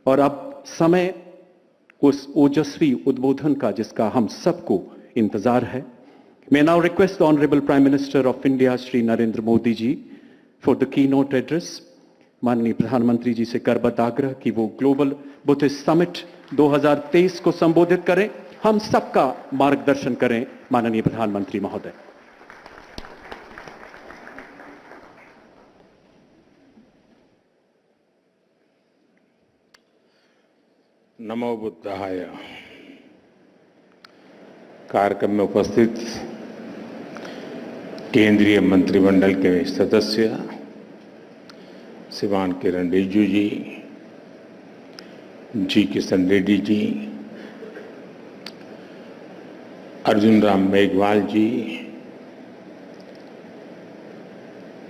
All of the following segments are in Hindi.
और अब समय उस ओजस्वी उद्बोधन का जिसका हम सबको इंतजार है। May now request the Honorable Prime Minister of India, Shri Narendra Modi ji, for the keynote address. माननीय प्रधानमंत्री जी से करबद्ध आग्रह कि वो ग्लोबल बुद्धिस्ट समिट 2023 को संबोधित करें, हम सबका मार्गदर्शन करें। माननीय प्रधानमंत्री महोदय। नमो बुद्धाय। कार्यक्रम में उपस्थित केंद्रीय मंत्रिमंडल के सदस्य श्रीमान किरण रिजिजू जी किशन रेड्डी जी, अर्जुन राम मेघवाल जी,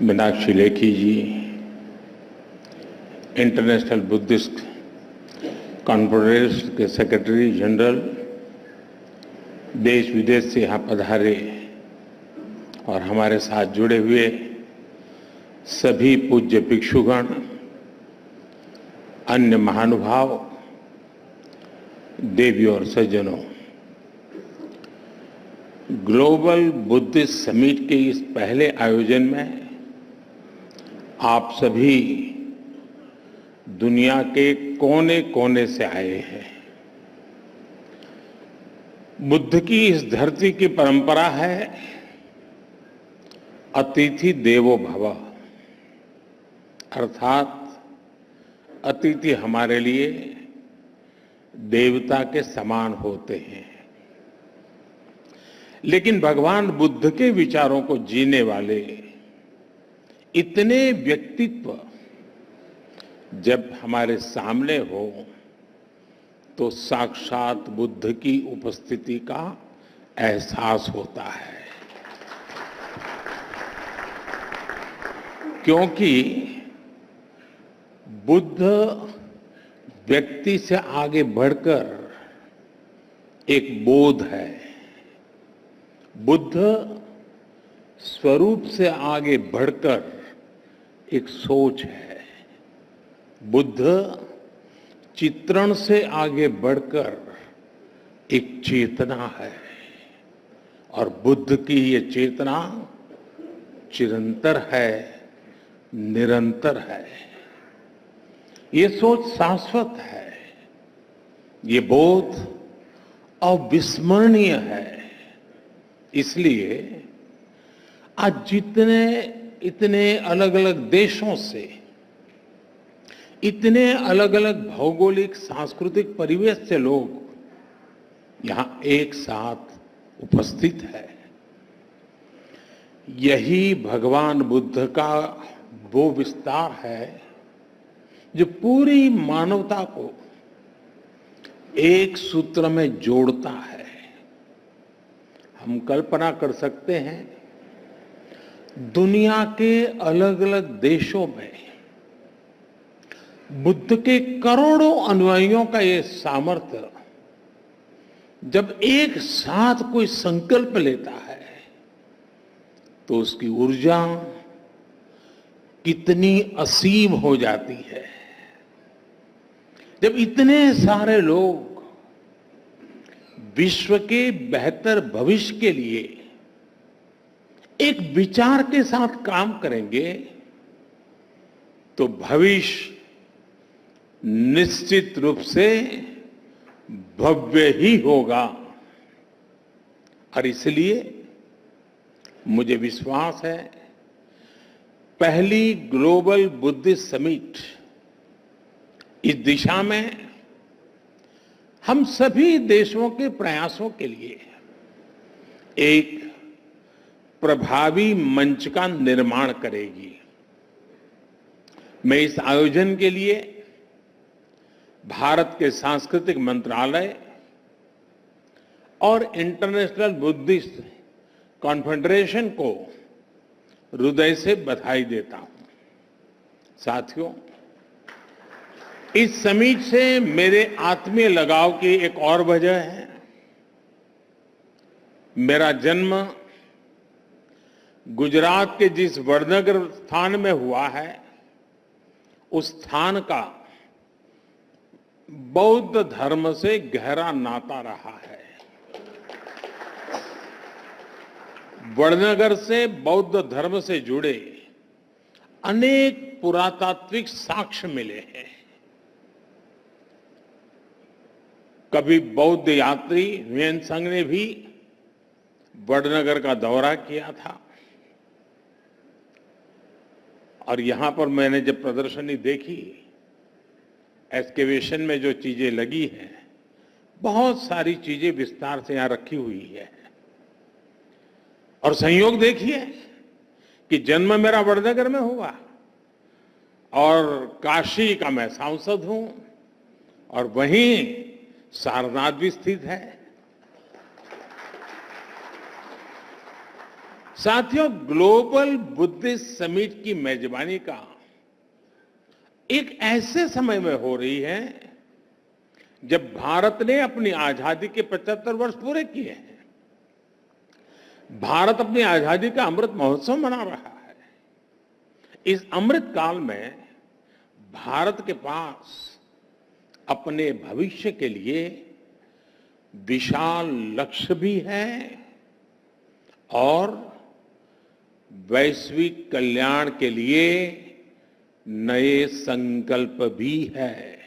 मीनाक्षी लेखी जी, इंटरनेशनल बुद्धिस्ट कॉन्फ्रेंस के सेक्रेटरी जनरल, देश विदेश से यहाँ पधारे और हमारे साथ जुड़े हुए सभी पूज्य भिक्षुगण, अन्य महानुभाव, देवियों और सज्जनों, ग्लोबल बुद्धिस्ट समिट के इस पहले आयोजन में आप सभी दुनिया के कोने कोने से आए हैं। बुद्ध की इस धरती की परंपरा है अतिथि देवो भव, अर्थात अतिथि हमारे लिए देवता के समान होते हैं। लेकिन भगवान बुद्ध के विचारों को जीने वाले इतने व्यक्तित्व जब हमारे सामने हो तो साक्षात बुद्ध की उपस्थिति का एहसास होता है, क्योंकि बुद्ध व्यक्ति से आगे बढ़कर एक बोध है, बुद्ध स्वरूप से आगे बढ़कर एक सोच है, बुद्ध चित्रण से आगे बढ़कर एक चेतना है और बुद्ध की ये चेतना चिरंतर है, निरंतर है। ये सोच शाश्वत है, ये बोध अविस्मरणीय है। इसलिए आज इतने अलग अलग देशों से, इतने अलग अलग भौगोलिक सांस्कृतिक परिवेश से लोग यहां एक साथ उपस्थित है, यही भगवान बुद्ध का वो विस्तार है जो पूरी मानवता को एक सूत्र में जोड़ता है। हम कल्पना कर सकते हैं दुनिया के अलग अलग देशों में बुद्ध के करोड़ों अनुयायियों का ये सामर्थ्य जब एक साथ कोई संकल्प लेता है तो उसकी ऊर्जा कितनी असीम हो जाती है। जब इतने सारे लोग विश्व के बेहतर भविष्य के लिए एक विचार के साथ काम करेंगे तो भविष्य निश्चित रूप से भव्य ही होगा। और इसलिए मुझे विश्वास है पहली ग्लोबल बुद्धिस्ट समिट इस दिशा में हम सभी देशों के प्रयासों के लिए एक प्रभावी मंच का निर्माण करेगी। मैं इस आयोजन के लिए भारत के सांस्कृतिक मंत्रालय और इंटरनेशनल बुद्धिस्ट कॉन्फेडरेशन को हृदय से बधाई देता हूं। साथियों, इस समिट से मेरे आत्मीय लगाव की एक और वजह है। मेरा जन्म गुजरात के जिस वडनगर स्थान में हुआ है, उस स्थान का बौद्ध धर्म से गहरा नाता रहा है। वडनगर से बौद्ध धर्म से जुड़े अनेक पुरातात्विक साक्ष्य मिले हैं। कभी बौद्ध यात्री ह्वेनसांग ने भी वडनगर का दौरा किया था और यहां पर मैंने जब प्रदर्शनी देखी, एक्सकेवेशन में जो चीजें लगी हैं, बहुत सारी चीजें विस्तार से यहां रखी हुई है। और संयोग देखिए कि जन्म मेरा वडनगर में हुआ और काशी का मैं सांसद हूं और वहीं सारनाथ भी स्थित है। साथियों, ग्लोबल बुद्धिस्ट समिट की मेजबानी का एक ऐसे समय में हो रही है जब भारत ने अपनी आजादी के 75 वर्ष पूरे किए हैं। भारत अपनी आजादी का अमृत महोत्सव मना रहा है। इस अमृत काल में भारत के पास अपने भविष्य के लिए विशाल लक्ष्य भी है और वैश्विक कल्याण के लिए नए संकल्प भी है।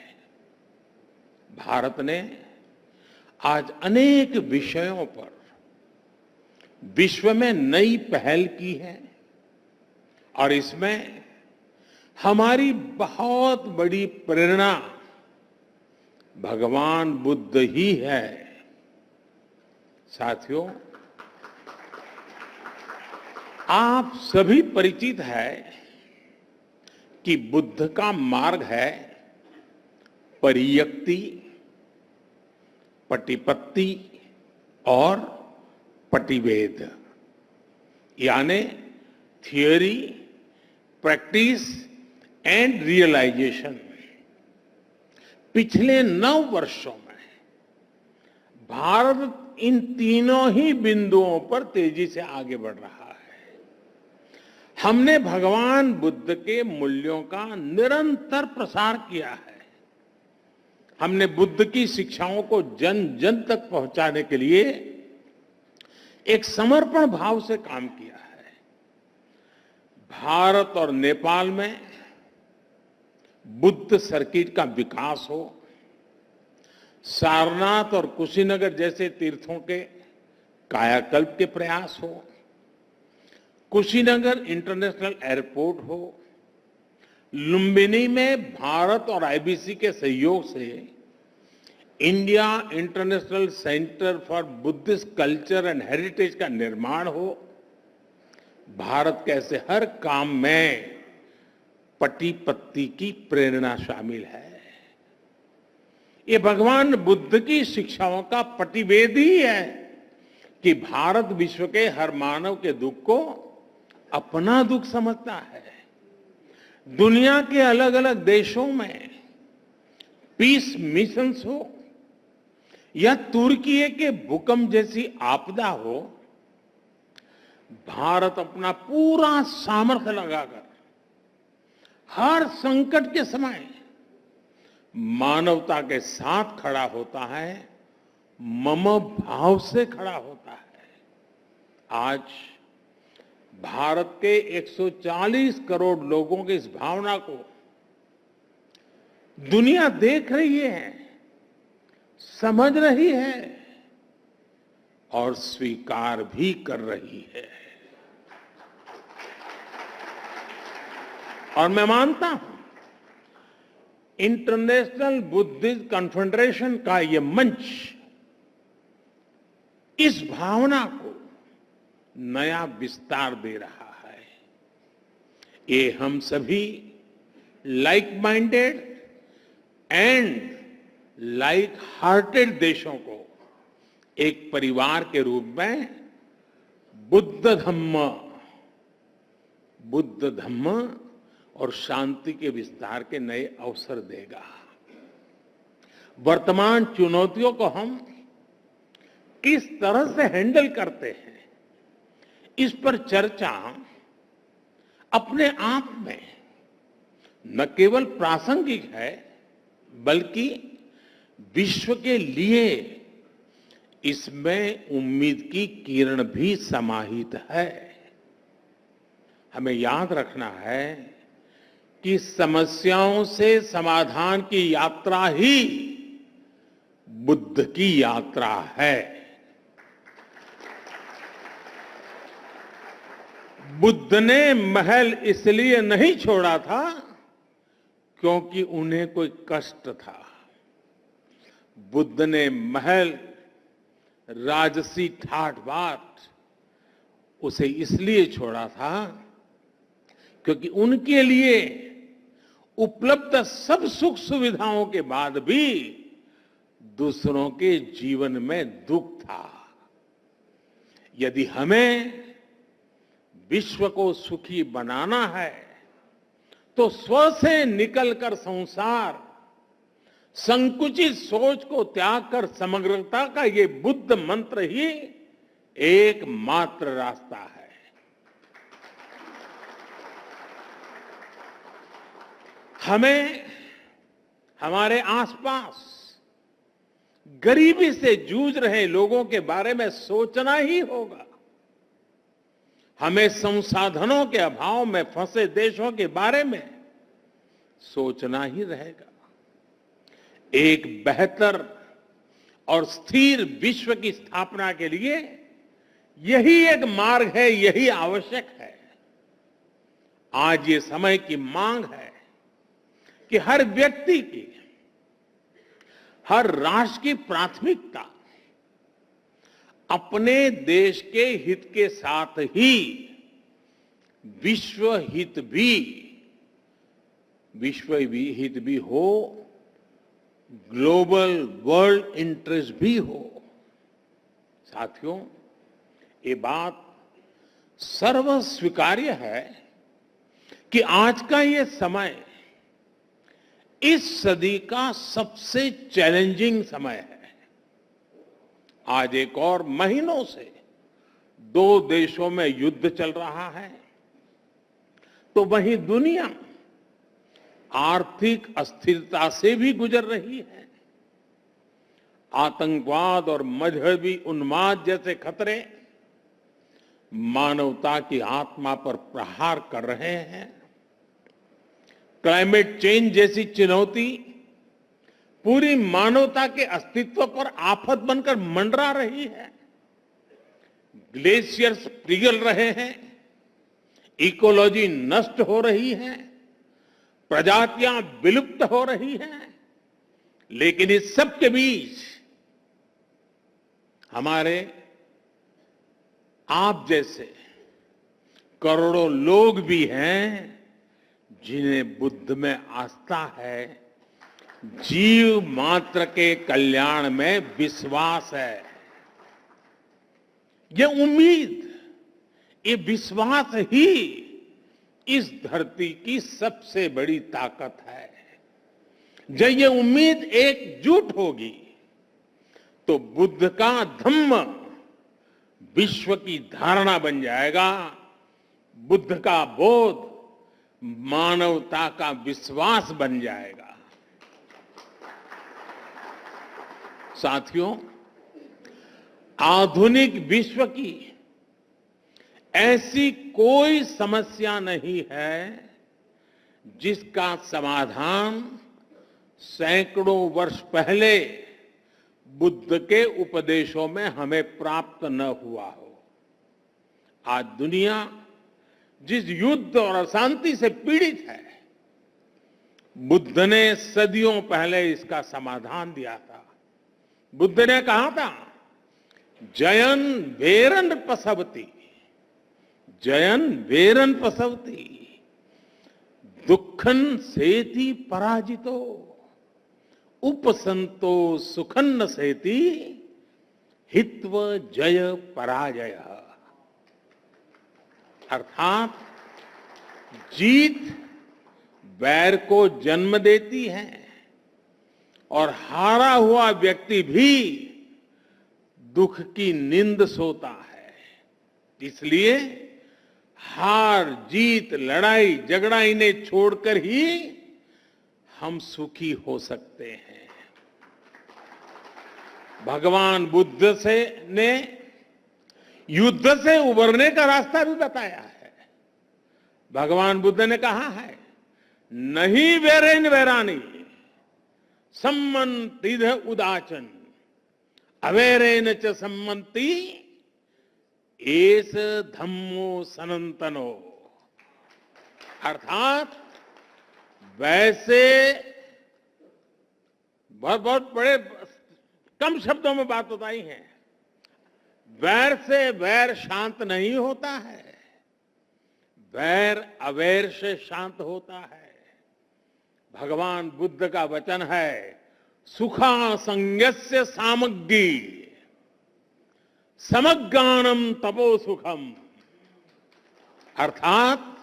भारत ने आज अनेक विषयों पर विश्व में नई पहल की है और इसमें हमारी बहुत बड़ी प्रेरणा भगवान बुद्ध ही है। साथियों, आप सभी परिचित है कि बुद्ध का मार्ग है परियक्ति, पटिपत्ति और पटिवेद, यानी थियोरी, प्रैक्टिस एंड रियलाइजेशन। पिछले 9 वर्षों में भारत इन तीनों ही बिंदुओं पर तेजी से आगे बढ़ रहा है। हमने भगवान बुद्ध के मूल्यों का निरंतर प्रसार किया है। हमने बुद्ध की शिक्षाओं को जन जन तक पहुंचाने के लिए एक समर्पण भाव से काम किया है। भारत और नेपाल में बुद्ध सर्किट का विकास हो, सारनाथ और कुशीनगर जैसे तीर्थों के कायाकल्प के प्रयास हो, कुशीनगर इंटरनेशनल एयरपोर्ट हो, लुम्बिनी में भारत और आईबीसी के सहयोग से India international centre for Buddhist culture and heritage का निर्माण हो, भारत के ऐसे हर काम में पति पत्ती की प्रेरणा शामिल है। ये भगवान बुद्ध की शिक्षाओं का प्रतिवेद ही है कि भारत विश्व के हर मानव के दुख को अपना दुख समझता है। दुनिया के अलग अलग देशों में पीस मिशंस हो या तुर्की के भूकंप जैसी आपदा हो, भारत अपना पूरा सामर्थ्य लगाकर हर संकट के समय मानवता के साथ खड़ा होता है, मम भाव से खड़ा होता है। आज भारत के 140 करोड़ लोगों की इस भावना को दुनिया देख रही है, समझ रही है और स्वीकार भी कर रही है। और मैं मानता हूं इंटरनेशनल बुद्धिस्ट कॉन्फेडरेशन का ये मंच इस भावना को नया विस्तार दे रहा है। ये हम सभी like minded and like hearted देशों को एक परिवार के रूप में बुद्ध धम्म और शांति के विस्तार के नए अवसर देगा। वर्तमान चुनौतियों को हम किस तरह से हैंडल करते हैं, इस पर चर्चा अपने आप में न केवल प्रासंगिक है बल्कि विश्व के लिए इसमें उम्मीद की किरण भी समाहित है। हमें याद रखना है कि समस्याओं से समाधान की यात्रा ही बुद्ध की यात्रा है। बुद्ध ने महल इसलिए नहीं छोड़ा था क्योंकि उन्हें कोई कष्ट था। बुद्ध ने महल, राजसी ठाठ बाट उसे इसलिए छोड़ा था क्योंकि उनके लिए उपलब्ध सब सुख सुविधाओं के बाद भी दूसरों के जीवन में दुख था। यदि हमें विश्व को सुखी बनाना है तो स्व से निकलकर संसार, संकुचित सोच को त्याग कर समग्रता का ये बुद्ध मंत्र ही एकमात्र रास्ता है। हमें हमारे आसपास गरीबी से जूझ रहे लोगों के बारे में सोचना ही होगा। हमें संसाधनों के अभाव में फंसे देशों के बारे में सोचना ही रहेगा। एक बेहतर और स्थिर विश्व की स्थापना के लिए यही एक मार्ग है, यही आवश्यक है। आज ये समय की मांग है कि हर व्यक्ति की, हर राष्ट्र की प्राथमिकता अपने देश के हित के साथ ही विश्व हित भी हो, ग्लोबल वर्ल्ड इंटरेस्ट भी हो। साथियों, ये बात सर्वस्वीकार्य है कि आज का ये समय इस सदी का सबसे चैलेंजिंग समय है। आज एक और महीनों से दो देशों में युद्ध चल रहा है, तो वहीं दुनिया आर्थिक अस्थिरता से भी गुजर रही है। आतंकवाद और मजहबी उन्माद जैसे खतरे मानवता की आत्मा पर प्रहार कर रहे हैं। क्लाइमेट चेंज जैसी चुनौती पूरी मानवता के अस्तित्व पर आफत बनकर मंडरा रही है। ग्लेशियर्स पिघल रहे हैं, इकोलॉजी नष्ट हो रही है, प्रजातियां विलुप्त हो रही हैं। लेकिन इस सब के बीच हमारे आप जैसे करोड़ों लोग भी हैं जिन्हें बुद्ध में आस्था है, जीव मात्र के कल्याण में विश्वास है। ये उम्मीद, ये विश्वास ही इस धरती की सबसे बड़ी ताकत है। जब ये उम्मीद एकजुट होगी तो बुद्ध का धम्म विश्व की धारणा बन जाएगा। बुद्ध का बोध मानवता का विश्वास बन जाएगा। साथियों, आधुनिक विश्व की ऐसी कोई समस्या नहीं है जिसका समाधान सैकड़ों वर्ष पहले बुद्ध के उपदेशों में हमें प्राप्त न हुआ हो। आज दुनिया जिस युद्ध और अशांति से पीड़ित है, बुद्ध ने सदियों पहले इसका समाधान दिया था। बुद्ध ने कहा था, जयन वेरन पसवती, जयन वेरन पसवती, दुखन सेति पराजितो, उपसंतो सुखन्न सेति, हित्व जय पराजय। अर्थात जीत वैर को जन्म देती है और हारा हुआ व्यक्ति भी दुख की नींद सोता है। इसलिए हार जीत, लड़ाई झगड़ा इन्हें छोड़कर ही हम सुखी हो सकते हैं। भगवान बुद्ध से ने युद्ध से उबरने का रास्ता भी बताया है। भगवान बुद्ध ने कहा है, नहीं वेरेन वेरानी सम्मंतिध उदाचन अवेरेन च सम्मंति एस धम्मो सनातनो। अर्थात वैसे बहुत बहुत बड़े कम शब्दों में बात बताई है, वैर से वैर शांत नहीं होता है, वैर अवैर से शांत होता है। भगवान बुद्ध का वचन है, सुखा संयस्य सामग्री समज्ञानम तपो सुखम। अर्थात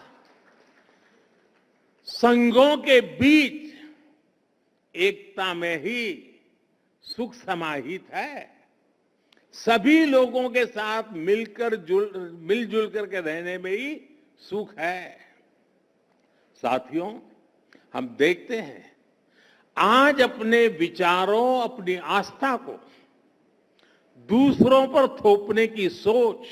संघों के बीच एकता में ही सुख समाहित है। सभी लोगों के साथ मिलजुल करके रहने में ही सुख है। साथियों, हम देखते हैं आज अपने विचारों, अपनी आस्था को दूसरों पर थोपने की सोच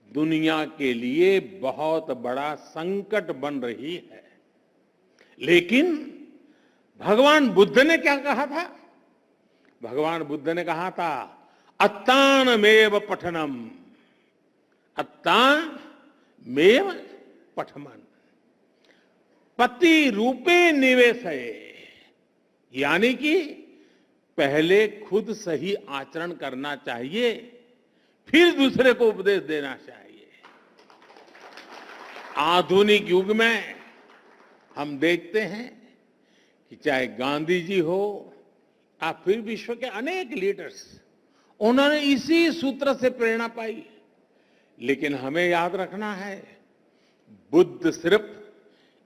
दुनिया के लिए बहुत बड़ा संकट बन रही है। लेकिन भगवान बुद्ध ने क्या कहा था? भगवान बुद्ध ने कहा था, अत्तानमेव पठनम, अत्तानमेव पठमन पति रूपे निवेशये। यानी कि पहले खुद सही आचरण करना चाहिए, फिर दूसरे को उपदेश देना चाहिए। आधुनिक युग में हम देखते हैं कि चाहे गांधी जी हो या फिर विश्व के अनेक लीडर्स, उन्होंने इसी सूत्र से प्रेरणा पाई। लेकिन हमें याद रखना है, बुद्ध सिर्फ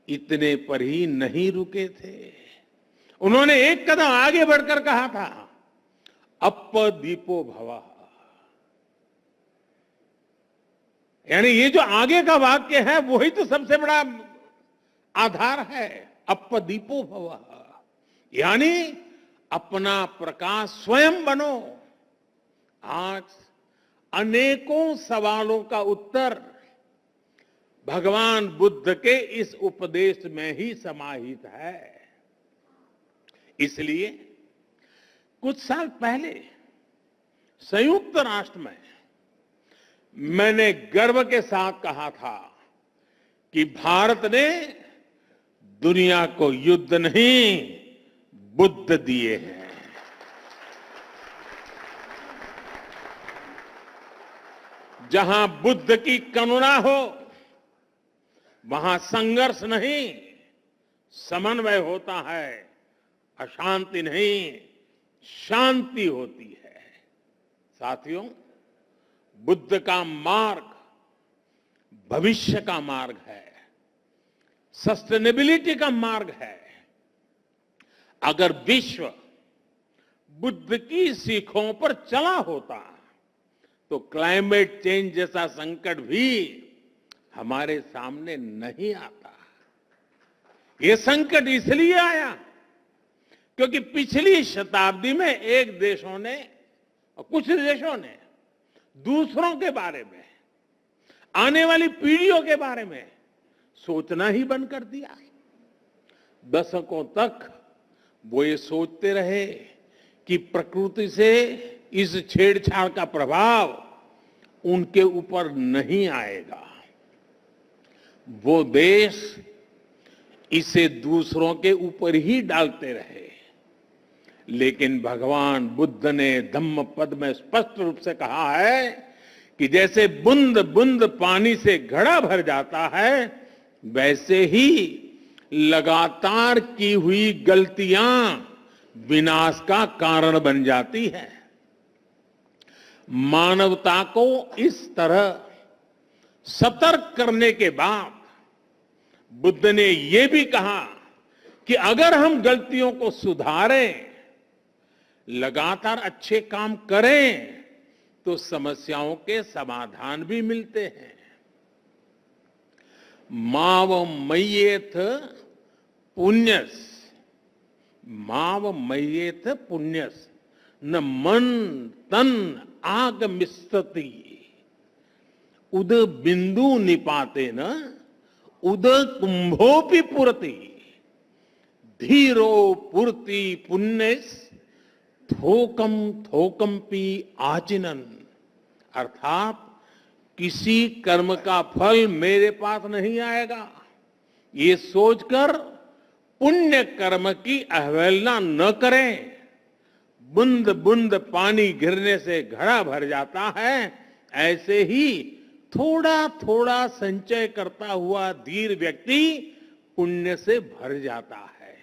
इतने पर ही नहीं रुके थे। उन्होंने एक कदम आगे बढ़कर कहा था, अपदीपो भवः। यानी ये जो आगे का वाक्य है वही तो सबसे बड़ा आधार है, अपदीपो भवः। यानी अपना प्रकाश स्वयं बनो। आज अनेकों सवालों का उत्तर भगवान बुद्ध के इस उपदेश में ही समाहित है। इसलिए कुछ साल पहले संयुक्त राष्ट्र में मैंने गर्व के साथ कहा था कि भारत ने दुनिया को युद्ध नहीं, बुद्ध दिए हैं। जहां बुद्ध की करुणा हो वहां संघर्ष नहीं, समन्वय होता है। अशांति नहीं, शांति होती है। साथियों, बुद्ध का मार्ग भविष्य का मार्ग है, सस्टेनेबिलिटी का मार्ग है। अगर विश्व बुद्ध की सीखों पर चला होता तो क्लाइमेट चेंज जैसा संकट भी हमारे सामने नहीं आता। ये संकट इसलिए आया क्योंकि पिछली शताब्दी में एक देशों ने और कुछ देशों ने दूसरों के बारे में, आने वाली पीढ़ियों के बारे में सोचना ही बंद कर दिया। दशकों तक वो ये सोचते रहे कि प्रकृति से इस छेड़छाड़ का प्रभाव उनके ऊपर नहीं आएगा। वो देश इसे दूसरों के ऊपर ही डालते रहे। लेकिन भगवान बुद्ध ने धम्म पद में स्पष्ट रूप से कहा है कि जैसे बूंद बूंद पानी से घड़ा भर जाता है, वैसे ही लगातार की हुई गलतियां विनाश का कारण बन जाती है। मानवता को इस तरह सतर्क करने के बाद बुद्ध ने यह भी कहा कि अगर हम गलतियों को सुधारें, लगातार अच्छे काम करें, तो समस्याओं के समाधान भी मिलते हैं। माव मय्येथ पुण्यस, माव मय्येथ पुण्यस। न मन तन आग मिस्तति उद बिंदु निपाते न उद कुंभोपि पुरति धीरो पुरति पुण्यस थोकम थोकमपि आचिनन। अर्थात किसी कर्म का फल मेरे पास नहीं आएगा, ये सोचकर पुण्य कर्म की अवहेलना न करें। बूंद बूंद पानी गिरने से घड़ा भर जाता है, ऐसे ही थोड़ा थोड़ा संचय करता हुआ धीर व्यक्ति पुण्य से भर जाता है।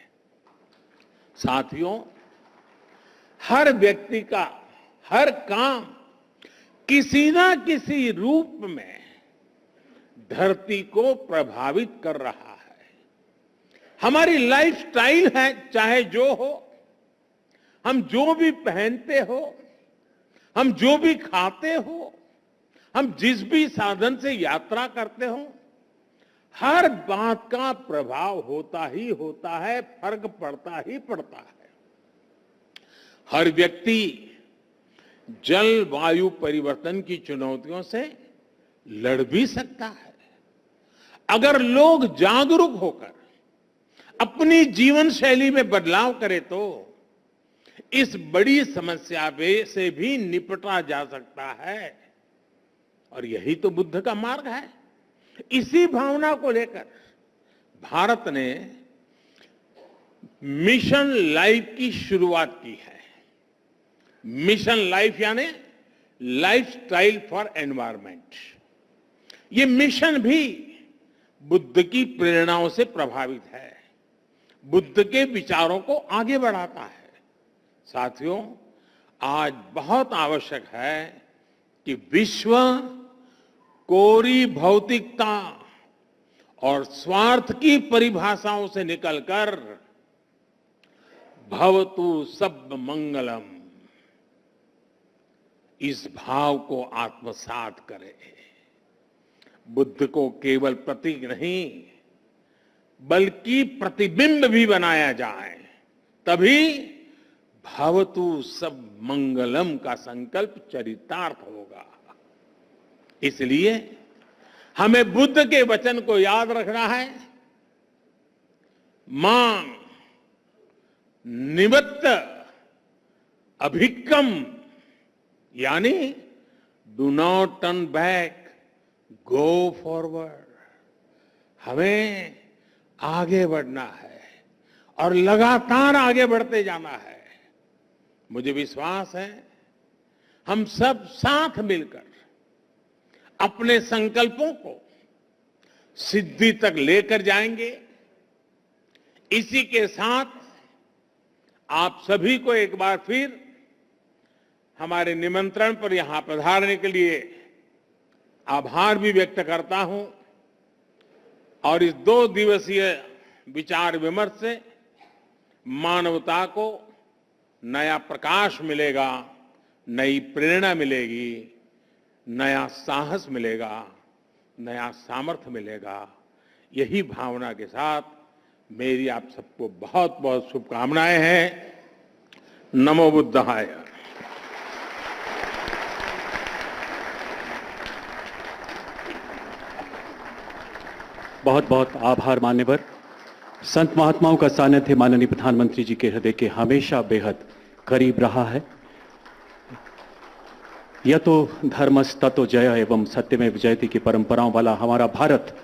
साथियों, हर व्यक्ति का हर काम किसी ना किसी रूप में धरती को प्रभावित कर रहा है। हमारी लाइफस्टाइल है, चाहे जो हो, हम जो भी पहनते हो, हम जो भी खाते हो, हम जिस भी साधन से यात्रा करते हो, हर बात का प्रभाव होता ही होता है, फर्क पड़ता ही पड़ता है। हर व्यक्ति जलवायु परिवर्तन की चुनौतियों से लड़ भी सकता है। अगर लोग जागरूक होकर अपनी जीवन शैली में बदलाव करें तो इस बड़ी समस्या से भी निपटा जा सकता है। और यही तो बुद्ध का मार्ग है। इसी भावना को लेकर भारत ने मिशन लाइफ की शुरुआत की है। मिशन लाइफ यानी लाइफस्टाइल फॉर एनवायरनमेंट। ये मिशन भी बुद्ध की प्रेरणाओं से प्रभावित है, बुद्ध के विचारों को आगे बढ़ाता है। साथियों, आज बहुत आवश्यक है कि विश्व कोरी भौतिकता और स्वार्थ की परिभाषाओं से निकलकर भवतु सब मंगलम, इस भाव को आत्मसात करे। बुद्ध को केवल प्रतीक नहीं बल्कि प्रतिबिंब भी बनाया जाए, तभी भवतु सब मंगलम का संकल्प चरितार्थ होगा। इसलिए हमें बुद्ध के वचन को याद रखना है। मां निवत्त अभिक्कम यानी do not turn back, go forward. हमें आगे बढ़ना है और लगातार आगे बढ़ते जाना है। मुझे विश्वास है हम सब साथ मिलकर अपने संकल्पों को सिद्धि तक लेकर जाएंगे। इसी के साथ आप सभी को एक बार फिर हमारे निमंत्रण पर यहां पधारने के लिए आभार भी व्यक्त करता हूं। और इस 2 दिवसीय विचार विमर्श से मानवता को नया प्रकाश मिलेगा, नई प्रेरणा मिलेगी, नया साहस मिलेगा, नया सामर्थ्य मिलेगा। यही भावना के साथ मेरी आप सबको बहुत बहुत शुभकामनाएं हैं। नमो बुद्धाय। बहुत बहुत आभार मान्यवर। संत महात्माओं का सानिध्य माननीय प्रधानमंत्री जी के हृदय के हमेशा बेहद करीब रहा है। यतो धर्मस्ततो जय एवं सत्यमेव जयते की परंपराओं वाला हमारा भारत